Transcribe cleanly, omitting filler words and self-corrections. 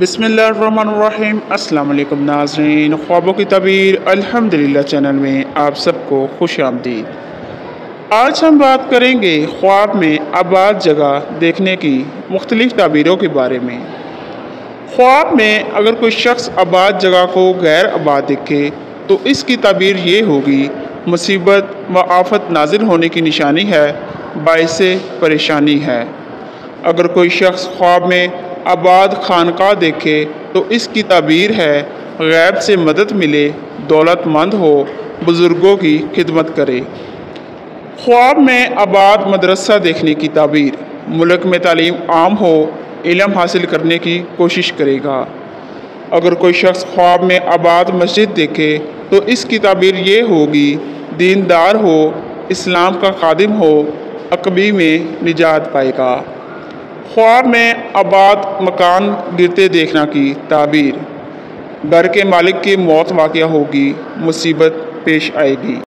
بسم اللہ الرحمن الرحیم۔ السلام علیکم ناظرین، خوابوں کی تعبیر الحمدللہ چینل میں آپ سب کو خوش آمدید۔ آج ہم بات کریں گے خواب میں آباد جگہ دیکھنے کی مختلف تعبیروں کے بارے میں۔ خواب میں اگر کوئی شخص آباد جگہ کو غیر آباد دیکھے تو اس کی تعبیر یہ ہوگی: مصیبت و آفت نازل ہونے کی نشانی ہے، باعث پریشانی ہے۔ اگر کوئی شخص خواب میں آباد خانقاہ دیکھے تو اس کی تعبیر ہے: غیب سے مدد ملے، دولت مند ہو، بزرگوں کی خدمت کرے۔ خواب میں آباد مدرسہ دیکھنے کی تعبیر: ملک میں تعلیم عام ہو، علم حاصل کرنے کی کوشش کرے گا۔ اگر کوئی شخص خواب میں آباد مسجد دیکھے تو اس کی تعبیر یہ ہوگی: دیندار ہو، اسلام کا خادم ہو، عقبی میں نجات پائے گا۔ خواب میں آباد مکان گرتے دیکھنا کی تعبیر: گھر کے مالک کی موت واقع ہوگی، مصیبت پیش آئے گی۔